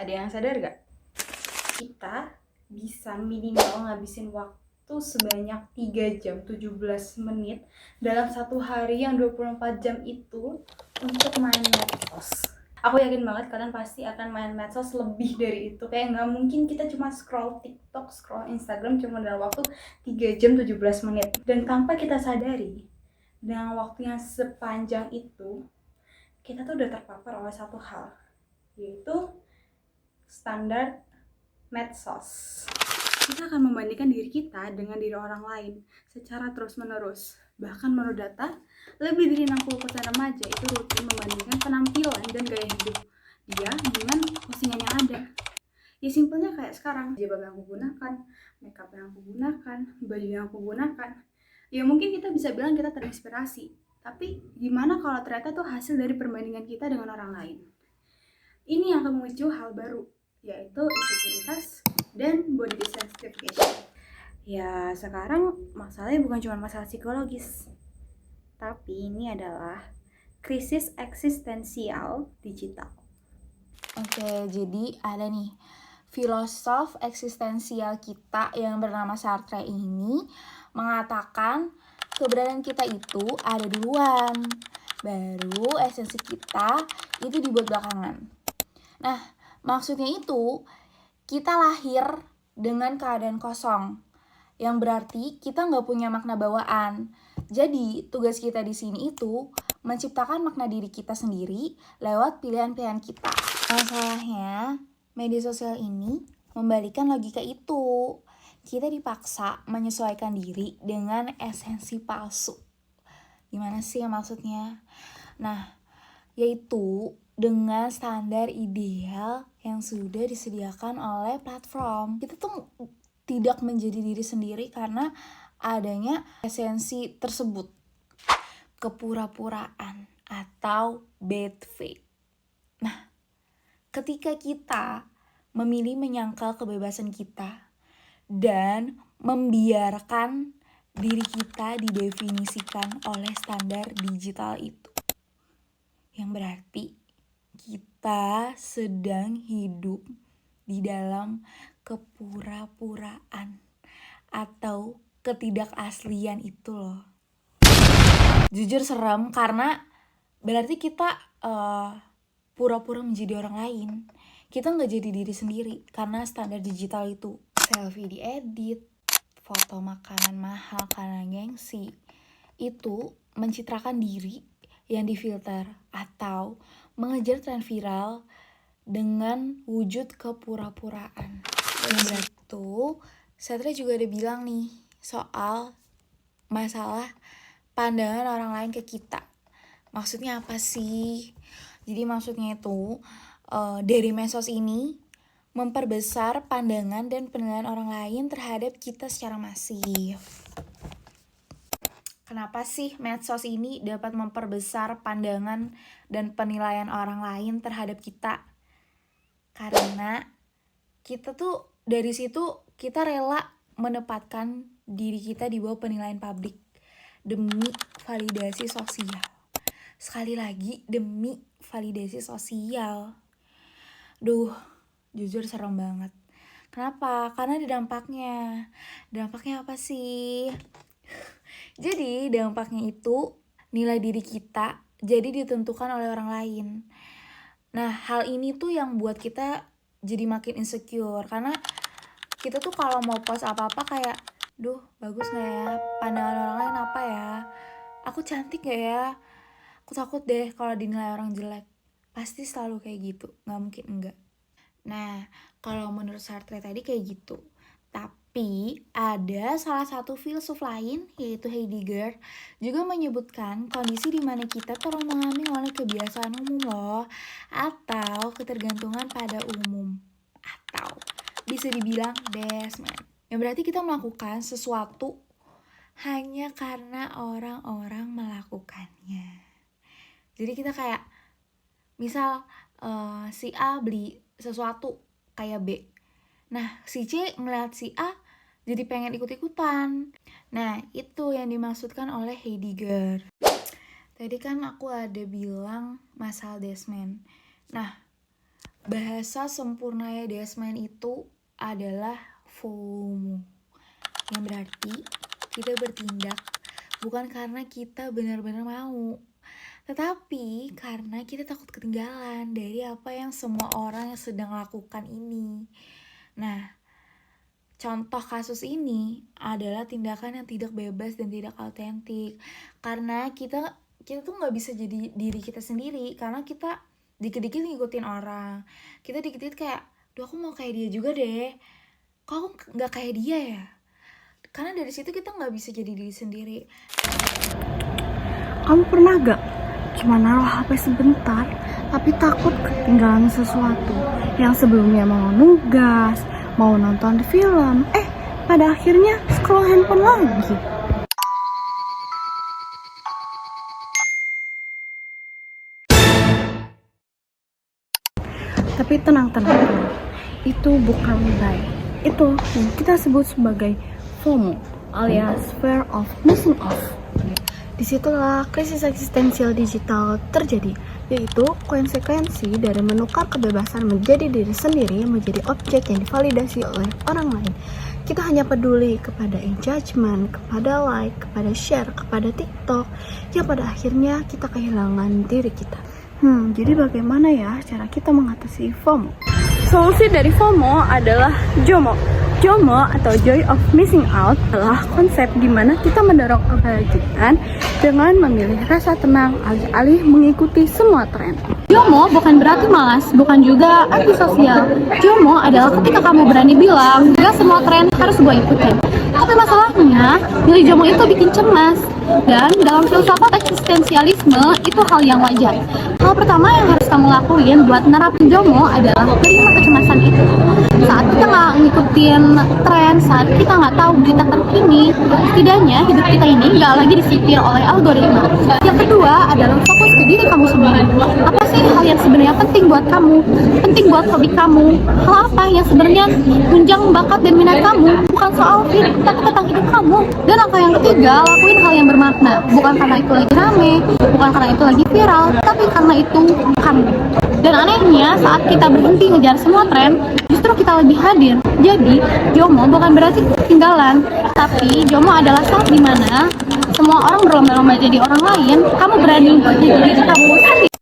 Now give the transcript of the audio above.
Ada yang sadar gak? Kita bisa minimal ngabisin waktu sebanyak 3 jam 17 menit dalam satu hari yang 24 jam itu untuk main medsos. Aku yakin banget kalian pasti akan main medsos lebih dari itu. Kayak nggak mungkin kita cuma scroll TikTok, scroll Instagram cuma dalam waktu 3 jam 17 menit. Dan tanpa kita sadari, dengan waktu yang sepanjang itu, kita tuh udah terpapar oleh satu hal, yaitu standar medsos. Kita akan membandingkan diri kita dengan diri orang lain secara terus-menerus. Bahkan menurut data, lebih dari 60% remaja itu rutin membandingkan penampilan dan gaya hidup dia dengan postingan yang ada. Ya simpelnya kayak sekarang, jilbab yang aku gunakan, makeup yang aku gunakan, baju yang aku gunakan. Ya mungkin kita bisa bilang kita terinspirasi, tapi gimana kalau ternyata tuh hasil dari perbandingan kita dengan orang lain? Ini yang akan memicu hal baru, yaitu insekuritas dan body desensitization. Ya sekarang masalahnya bukan cuma masalah psikologis, tapi ini adalah krisis eksistensial digital. Oke, jadi ada nih filosof eksistensial kita yang bernama Sartre ini mengatakan keberadaan kita itu ada duluan, baru esensi kita itu dibuat belakangan. Nah, maksudnya itu kita lahir dengan keadaan kosong, yang berarti kita nggak punya makna bawaan. Jadi tugas kita di sini itu menciptakan makna diri kita sendiri lewat pilihan-pilihan kita. Masalahnya, media sosial ini membalikan logika itu. Kita dipaksa menyesuaikan diri dengan esensi palsu. Gimana sih maksudnya? Nah, yaitu dengan standar ideal yang sudah disediakan oleh platform. Kita tuh tidak menjadi diri sendiri karena adanya esensi tersebut. Kepura-puraan atau bad faith. Nah, ketika kita memilih menyangkal kebebasan kita dan membiarkan diri kita didefinisikan oleh standar digital itu, yang berarti kita sedang hidup di dalam kepura-puraan atau ketidakaslian itu loh. Jujur serem karena berarti kita pura-pura menjadi orang lain. Kita gak jadi diri sendiri karena standar digital itu. Selfie diedit, foto makanan mahal karena gengsi, itu mencitrakan diri yang difilter atau mengejar tren viral dengan wujud kepura-puraan. Dan itu, Sartre juga ada bilang nih soal masalah pandangan orang lain ke kita. Maksudnya apa sih? Jadi maksudnya itu dari medsos ini memperbesar pandangan dan penilaian orang lain terhadap kita secara masif. Kenapa sih medsos ini dapat memperbesar pandangan dan penilaian orang lain terhadap kita? Karena kita tuh dari situ kita rela menempatkan diri kita di bawah penilaian publik demi validasi sosial. Sekali lagi, demi validasi sosial. Duh, jujur serem banget. Kenapa? Karena ada dampaknya. Dampaknya apa sih? Jadi dampaknya itu nilai diri kita jadi ditentukan oleh orang lain. Nah, hal ini tuh yang buat kita jadi makin insecure. Karena kita tuh kalau mau post apa-apa kayak, duh bagus gak ya? Pandangan orang lain apa ya? Aku cantik gak ya? Aku takut deh kalau dinilai orang jelek. Pasti selalu kayak gitu, gak mungkin enggak. Nah, kalau menurut Sartre tadi kayak gitu. Tapi ada salah satu filsuf lain, yaitu Heidegger, juga menyebutkan kondisi di mana kita teromong-ambing oleh kebiasaan umum loh, atau ketergantungan pada umum, atau bisa dibilang desman. Yang berarti kita melakukan sesuatu hanya karena orang-orang melakukannya. Jadi kita kayak, misal si A beli sesuatu kayak B. Nah, si C melihat si A jadi pengen ikut-ikutan. Nah, itu yang dimaksudkan oleh Heidegger. Tadi kan aku ada bilang masalah desman. Nah, Bahasa sempurnanya Desmond itu adalah FOMO, yang berarti kita bertindak bukan karena kita benar-benar mau, tetapi karena kita takut ketinggalan dari apa yang semua orang yang sedang lakukan ini. Nah, contoh kasus ini adalah tindakan yang tidak bebas dan tidak autentik, karena kita tuh nggak bisa jadi diri kita sendiri, karena kita dikit-dikit ngikutin orang, kita dikit-dikit kayak, duh aku mau kayak dia juga deh, kok aku nggak kayak dia ya? Karena dari situ kita nggak bisa jadi diri sendiri. Kamu pernah gak cuma naruh HP sebentar tapi takut ketinggalan sesuatu yang sebelumnya mau nugas, mau nonton film, pada akhirnya scroll handphone lagi. Tapi tenang, itu bukan baik. Itu yang kita sebut sebagai FOMO alias Fear of Missing Out. Disitulah krisis eksistensial digital terjadi, yaitu konsekuensi dari menukar kebebasan menjadi diri sendiri menjadi objek yang divalidasi oleh orang lain. Kita hanya peduli kepada engagement, kepada like, kepada share, kepada TikTok, yang pada akhirnya kita kehilangan diri kita. Jadi bagaimana ya cara kita mengatasi FOMO? Solusi dari FOMO adalah JOMO. JOMO atau Joy of Missing Out adalah konsep di mana kita mendorong kebahagiaan dengan memilih rasa tenang alih-alih mengikuti semua tren. JOMO bukan berarti malas, bukan juga antisosial. JOMO adalah ketika kamu berani bilang, gak semua tren harus gue ikutin. Tapi masalahnya, milih JOMO itu bikin cemas. Dan dalam filsafat eksistensialisme, itu hal yang wajar. Hal pertama yang harus kamu lakuin buat nerapin JOMO adalah terima kecemasan itu. Saat kita nggak ngikutin tren, saat kita nggak tahu berita terkini, setidaknya hidup kita ini nggak lagi disetir oleh algoritma. Yang kedua adalah fokus ke diri kamu sendiri. Apa sih hal yang sebenarnya penting buat kamu? Penting buat hobi kamu? Hal apa yang sebenarnya menunjang bakat dan minat kamu? Bukan soal fit, tapi tentang hidup kamu. Dan langkah yang ketiga, lakuin hal yang bermakna. Bukan karena itu lagi rame, bukan karena itu lagi viral, tapi karena itu kamu. Dan anehnya, saat kita berhenti ngejar semua tren, justru kita lebih hadir. Jadi, JOMO bukan berarti ketinggalan, tapi JOMO adalah saat dimana semua orang berlomba-lomba jadi orang lain, kamu berani buat jadi diri kamu sendiri.